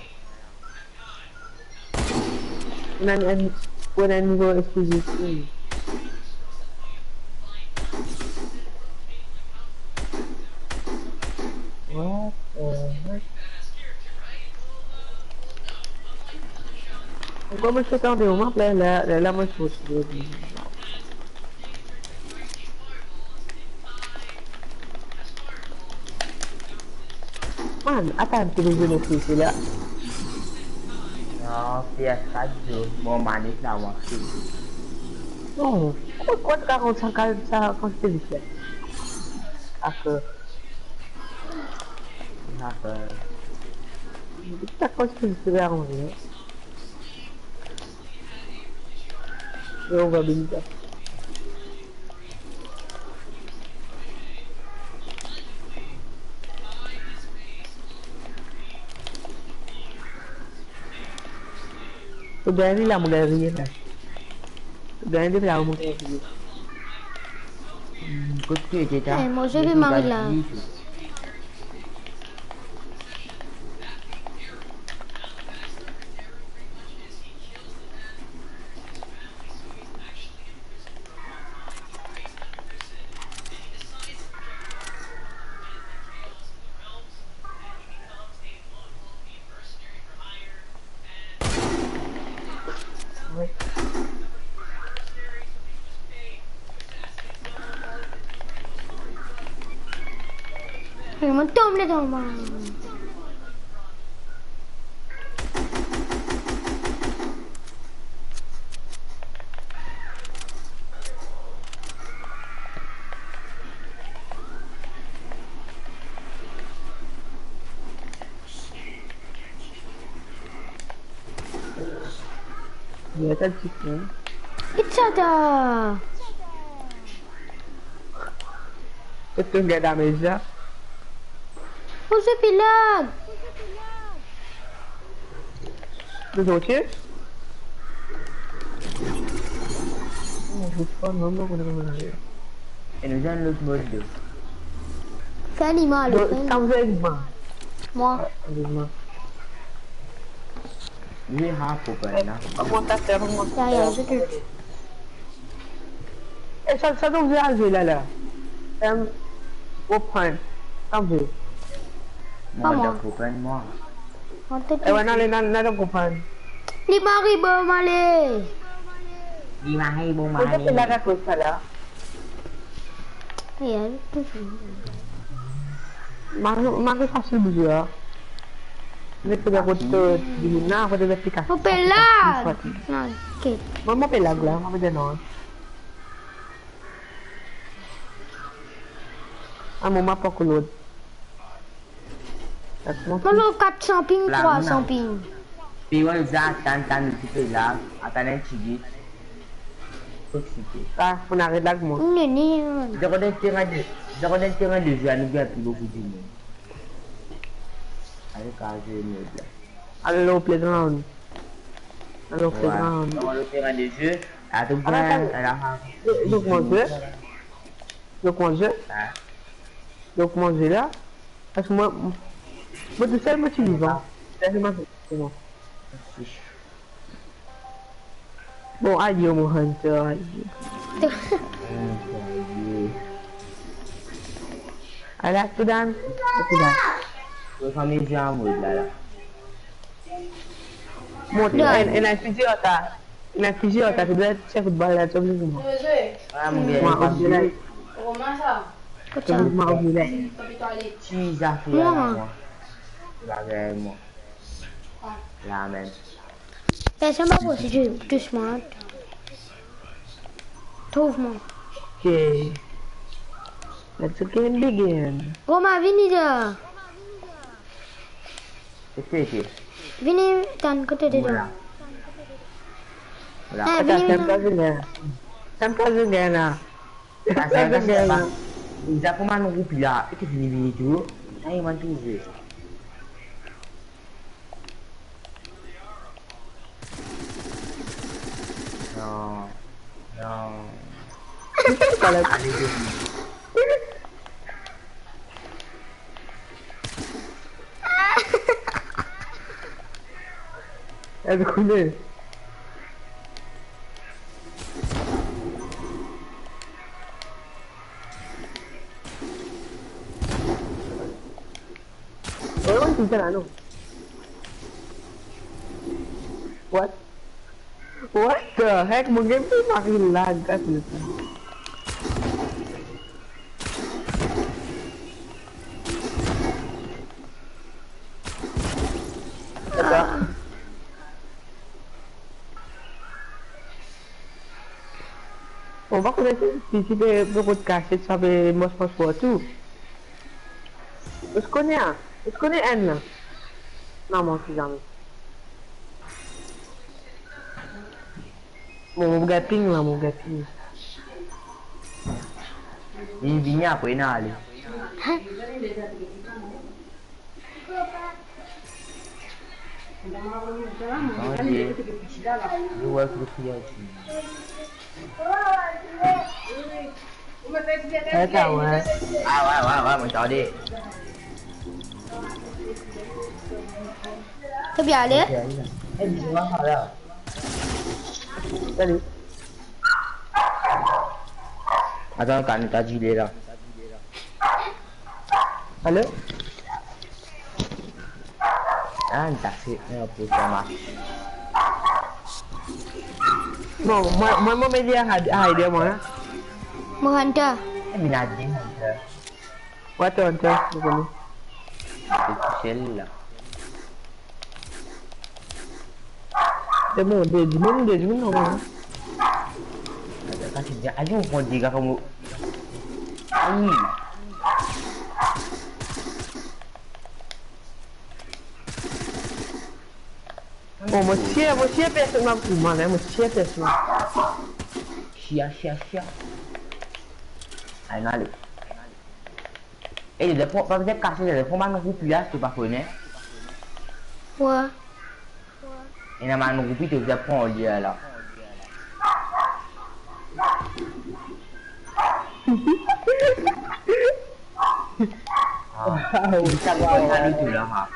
Bukan niveau eksklusif. What the heck? Kau mesti tahu di rumah lah masuk dia. Man, apa yang tu jenis sila? No, biasa je. Mau manis lah waktu. Oh, kuat kau sangkal sa konstitusi. Aku. Kenapa? Kita konstitusi yang ni. Yo, babinda. Udah ni lah mengari lah. Udah ni lah mengari. Kuch je dah. moi je vais marier là. Toma, le toma. Dia kan chicken. Itzada. Itu nggak damage dah. Usa pilag. Tu soche? Oh, fun, vamos con el Et nous allons l'autre mode 2. Fais animal. Estamos aí, mano. Moi. Lui est half open là. Vamos montar a terra, vamos montar. Ya, je te. Ça doit vous aller là. Open. Estamos aí. Moi, Comment? half open, moi. Eh, bueno, nada open. 5,000 male. Đi mà hay bông mà Kita hay. pilih aku salah. Ya, tu. Masuk fácil juga. Ini sudah betul dihina pada aplikasi. Mau pelag. Nah, okey. Mau pelag lah, mau jangan. Mau mapa kulut. Kalau 400 ping, 300 ping. Puis ouais, ça, t'as un petit peu là. Attends un petit peu. Toxique. Ah, menarik lag mo. Ini. Jangan tengah de jeu à nous bien plus beaucoup de monde. Allez, quand je me dis. Hello playground. Hello Ouais. playground. Dans le terrain de jeu, à tout bien, à la fin. Donc manger. Ah. Donc manger là. Parce que moi tout seul, moi tu vivant. C'est bon. Bon, adieu mon hunter. Adieu. Allez, tout dan. Je vais faire mes jeux en mode là. Mon NFG otak sudah saya football lah coba semua. Ah, mon gars, Maaf gila. Comment ça? Coba maaf gila. Tapi toilette. tu as fait à moi. La même, moi. La même. Eh, ça m'a pas si tu smart. Trouve-moi. Okay. Let's again begin. Roma, vini dah. C'est. Vini dan kata dia Voilà. dah. Voilà. Eh, Ada vini Sam cousin na. Ah, saya kan sebab Iza pun mana groupe là, et que fini tu, saya m'a trouvé. Non. Kalau Allez, je ada kuda. Orang tinggal anu. What the heck? Mungkin tu makin lag kan selesai. On va connaître ici beaucoup de cassettes sur les Mosmos pour tout. Je connais N là. Non, moi, c'est jamais. Mon gapping là, mon gapping. Ini binya apa ini ali? Oh dia, lu buat rupiah sih. Saya tahu eh. Wah, macam dia. Kau biar dia. Bisa mahal lah. Tadi. Ada kan tadi dia lah. Halo? Ah, tak sih, ni apa sama. Mau media dia mau ya? Menghantar. Binatang. What on bukan ni. C'est celle-là. C'est bon, des non. Quand tu dis, allez, on prend des gars comme... Ah oui. Bon, moi, personne m'a pris, moi, personne. Chia. Allez, allez. Et il y a des fois, pas peut-être caché, il y a des fois, man, groupe là, tu pas connais. Ouais. Il y a un groupe qui te faisait prendre au lieu là. Ah, oui, ça va, il y a le tout là.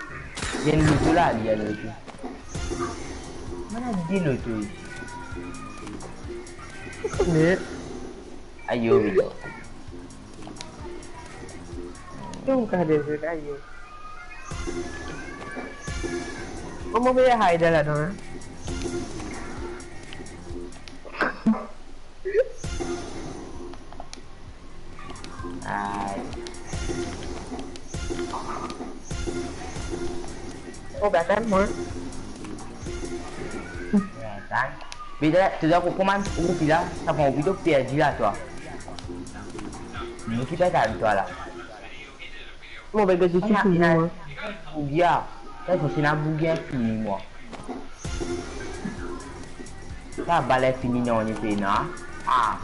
Il y a le tout là, il y a le tout. Mana dia le tout. Mais, Ayo. không cả đều được ai nhiều. Ông bây giờ hay đây là nó. Ô bà tán mới. Tán. Bây giờ từ giờ cũng không ăn uống gì đó, sao không video tiền gì là cho. Mình kita kan tu lah. Mau bagi cuci semua. Bugia. Saya mesti nak bugia fini moi. Ça balai fini non ni pena. Ah.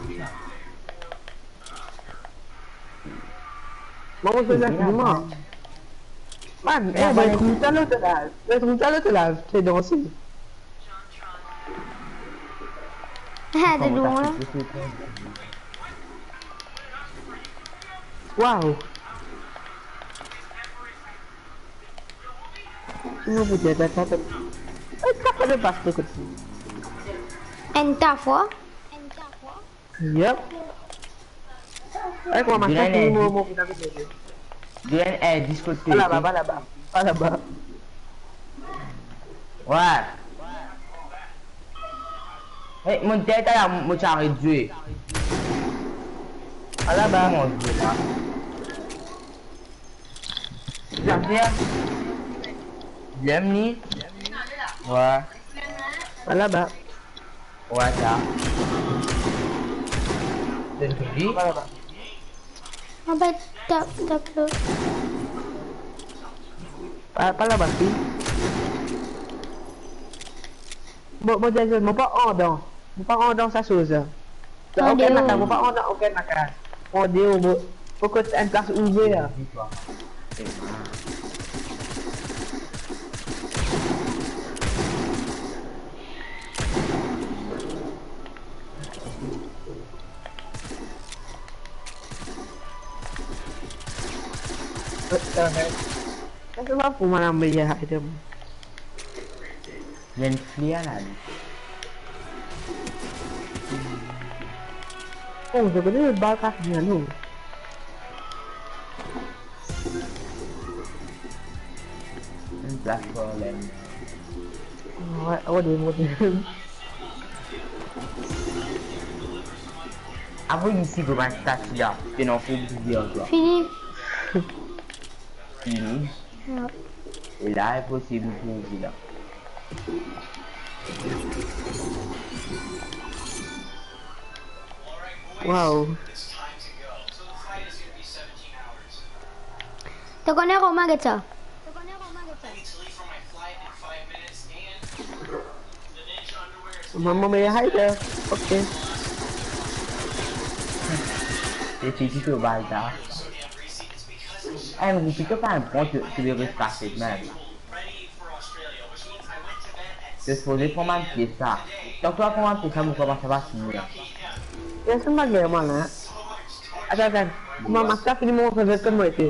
Mau sudah semua. Man, ben tout à l'heure là, c'est dansé. Ah, det đúng lắm. Wow. Semua punya data tu. Kenapa ada pasti kot? Enter for? Yep. Kau masak ni mau kita kerja. Dia discothèque. Là-bas. Ouais. Hey, mon tête là, mon char est tué. Là-bas. Mon dieu là. Là-bas. J'aime ni. Ouais. Là-bas. Ouais, ça. C'est joli. En fait, tape le. Pas là-bas. Bon, mon pas en dans sa chose. En Ok, déo. makan, mon pas en dans, ok, makan. En déo, faut que tu aies une place ouverte. Cái bắp của mà làm bây giờ hại được. Il y a une flière là. Oh, je connais le bas cas bien non. Une plateforme. Ouais, oh des mots. Après ici, vous m'avez statue là. C'est non, faut dire toi. Fini. Fini. Ouais. Et là, il est possible pour vous là. Wow. Te connais Romain Guetta? Maman mais hại được. Ok. Et c'est qui que va là. Vous piquez pas un point, tu le restes passer même. C'est supposé prendre un pied ça. Donc toi, prendre un pied ça, vous commencez à finir. Ya semua gimana? Ada kan? Mau masak ini mau kerjakan mau itu.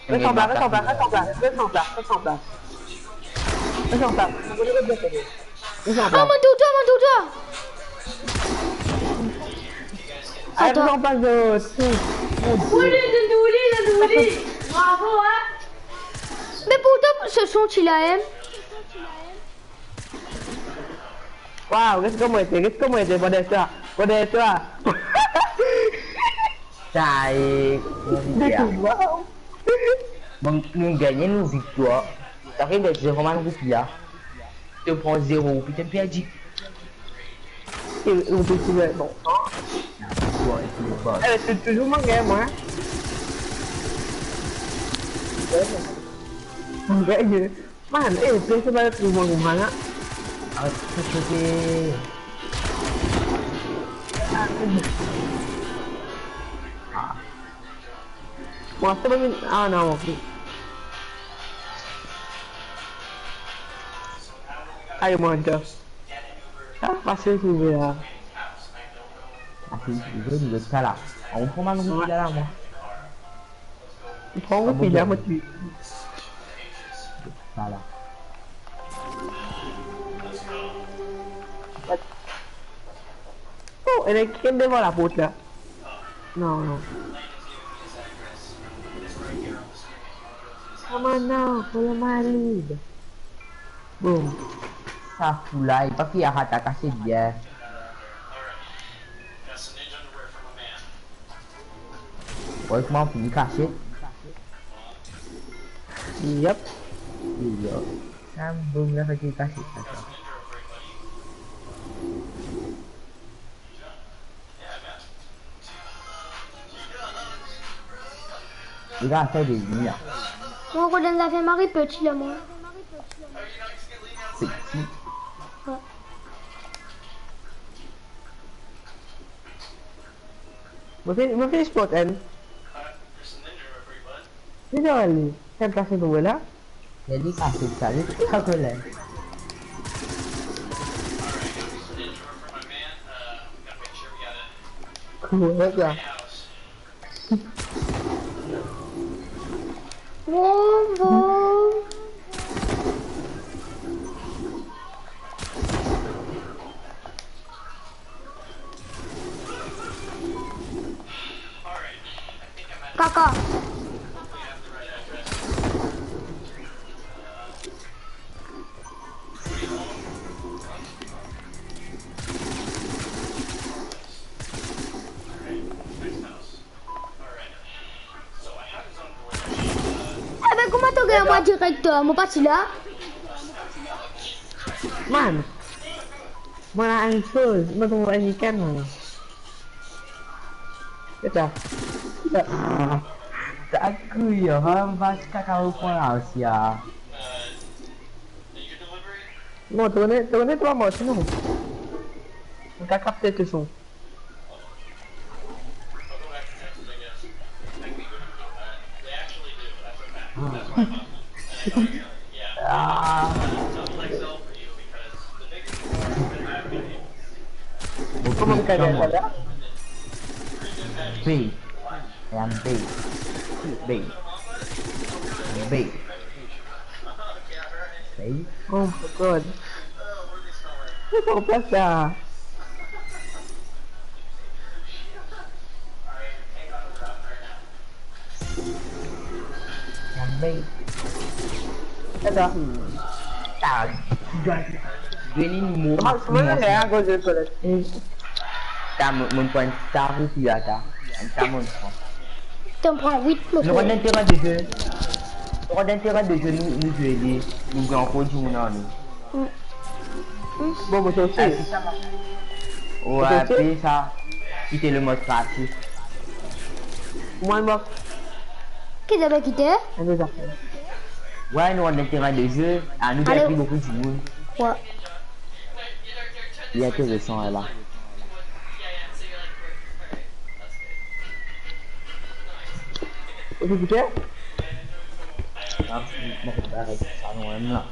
Ressemblable. Oh, mon doudou. Attends. Ressemble pas de. Bravo, hein. Mais pourtant, ce son, tu l'aimes? Wow, qu'est-ce que moi était, Bon ça. Sai. Wow. Bon, nous gagnons une victoire. Ça fait 0 roupies là. Tu prends 0, puis tu perdu. Et on peut se dire, bon. C'est toujours mon game, moi. On gagne. Man, c'est pas tout le monde, man. Arrête de choquer. Moi, c'est pas une... Ah non, ok. Aïe, moi, ah, parce que tu veux là. Ah, c'est le cas là. On prend mal roupies là, moi. Tu prends un roupies là, moi, tu... Voilà. Oh, elle est qui est devant la porte là? Non, non. Come on now, follow my lead. Boom. Ça fout là, il pas qu'il a raté à casser bien. Ouais, comment on finit caché? Yep. Iya. Sambung lah lagi kasih. Il a fait des lignes. Moi, Rodan l'a fait Marie petit là, moi. Petit. Ouais. Mau finish spot kan? Ini jangan ni. Saya kasih dua lah. Jadi kasih sekali tak boleh. Kuat ya. Wow. Kakak. Eh ben comment t'as gagné moi directeur? Moi pas là. Man. Mana answer? Mana tunggu ikan mana? Kita. Tak aku ya, hamba kau pun Asia. Mau tu ni mau sini. Kita capter tu son. Como que ada ada? B. Yang B. B. B. B. Oh my god. Apa pasal? Yang B. Ada. Tak. Gini mu. Sebenarnya ya aku jadi pelat. Ta mon point star aussi là ta. Ta mon point. T'en prends 8 Le roi d'intérêt de jeu. Le roi d'intérêt de jeu nous aider. Nous gagnons pour du monde. Bon, moi aussi. Ouais, puis ça. Quitter le mode gratuit. Moi, moi. Qui t'a quitté? Un des affaires. Ouais, nous on a intérêt de jeu. À nous Allez. pris beaucoup du monde. Ouais. Il y a que le son là. Itu juga. Mau kita harus sama lah.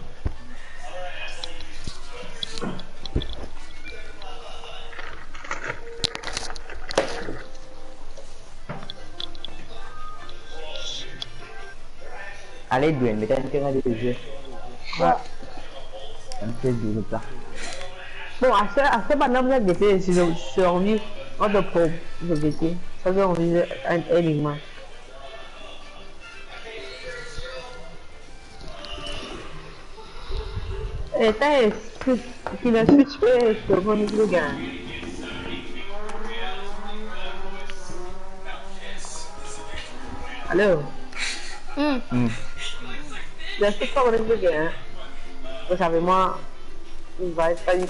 Allez, Dwayne, mais t'as intérêt de jeu. Ouais. Un peu de ça. Bon, assez pas normal de faire survie en de pro de BT. Ça veut envisager un énigme. Et t'as qu'il a switché sur mon micro gain. Allô? Ya estoy favorito que pues sabemos va a estar ahí.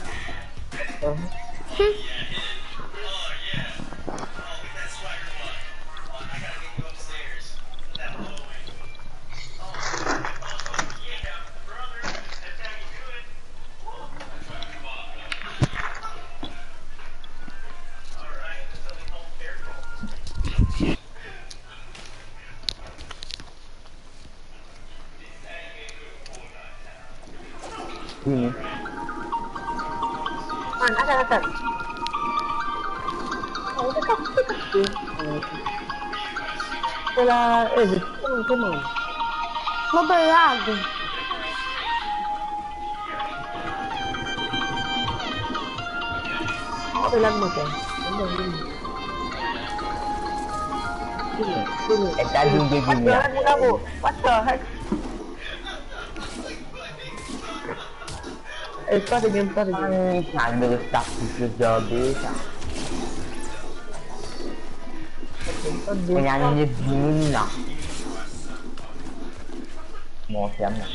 Sini. Akan. Oh, dekat. Pela, come on. Mabalag. Okay lang mo, Ken. Eta juga gini ya. What the heck? Start again. Sambil stuck di bisa. Penyanyi Bina. Mau siapa?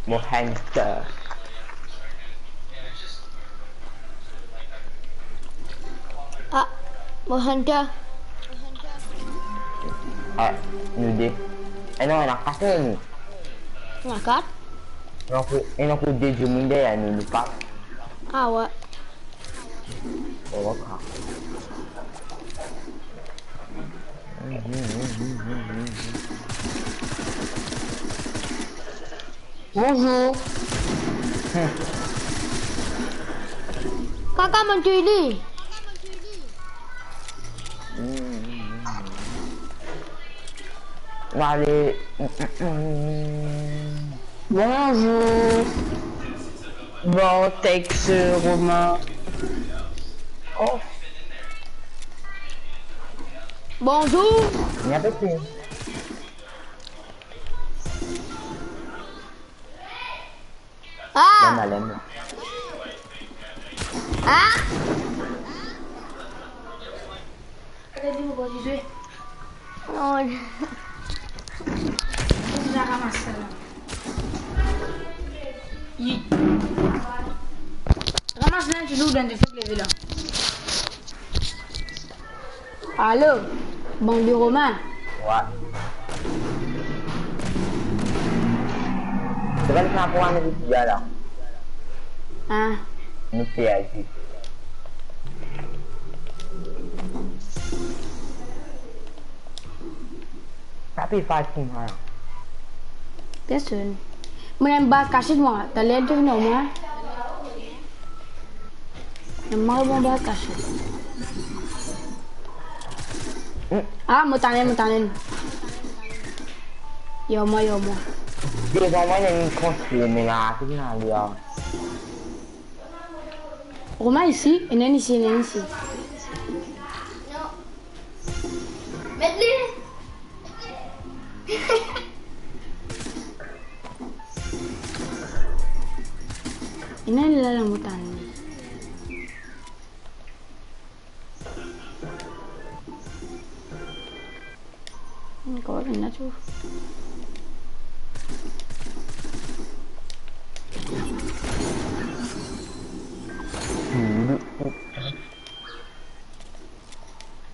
Mau hamster. Ah, mau hunter. Ini enak kasih ni. Ngangkat? Aku dia jumunda ya ni lupa. Awak. Oh kak. Bonjour. Kakak mencuri. Allez. Bonjour. Bon, texte, Romain. Oh, Bonjour. ni apa sih? Ah. Lembah. Ah. Ada di bawah situ. Oh. Enggak masalah. Ramasse l'un dulu dan defik level là. Allô. Bang di Romain. Wah. Sekarang kenapa warna di dia lah? Ah. Ini PIG. Tapi fighting ha. Biasa. Menembak kasih semua. Tak lihat tu nama. Nama mau kasih. Ah, mau tanen. Yomo. Dia sama yang kostum lah, tu nak dia. Romain ici, et Nen ici. Medley. Ini adalah rambutan. Có cái nó chú.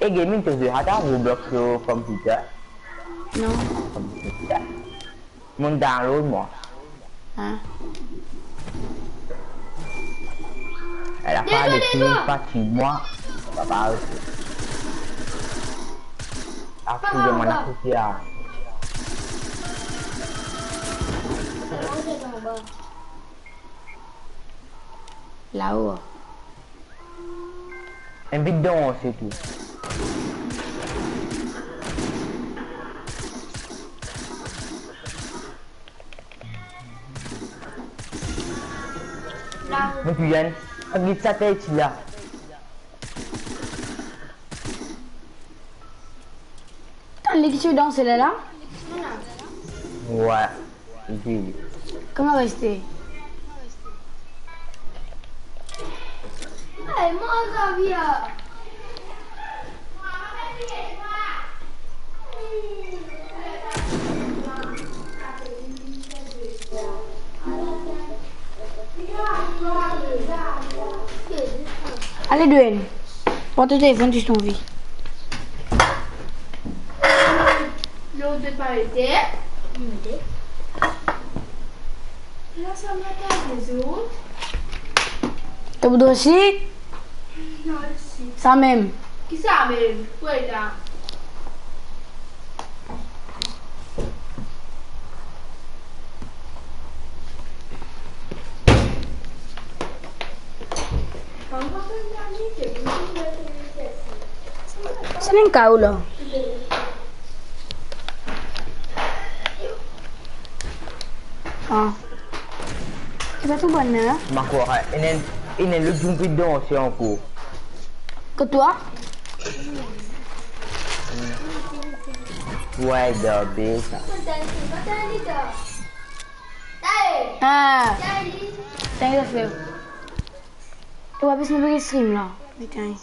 Gaming tu dia ada Roblox ke komputer. No. Komputer. Muốn download mà. Hả? Elle a pas de film, pas chez moi. Papa. Aku yang mana aku dia. Là-haut. Un bidon c'est tout. Kemudian pergi strategi lah. T'as l'équipe dans celle-là? Ouais. Ici. Comment rester? Hey, moi, Xavier. Allez, Dwayne. Porte ton téléphone, tu t'en vis. L'autre de parité. Là, ça m'attend les autres. T'as besoin aussi? Non, ici. Ça même. Qui ça même? Ouais, là. C'est un cas là. Ah. C'est pas tout bon, hein? Marco, il est le plus bidon aussi en cours. Que toi? Ouais, de ça. Ah. T'as rien à faire. Tu vas pas se stream là. Putain.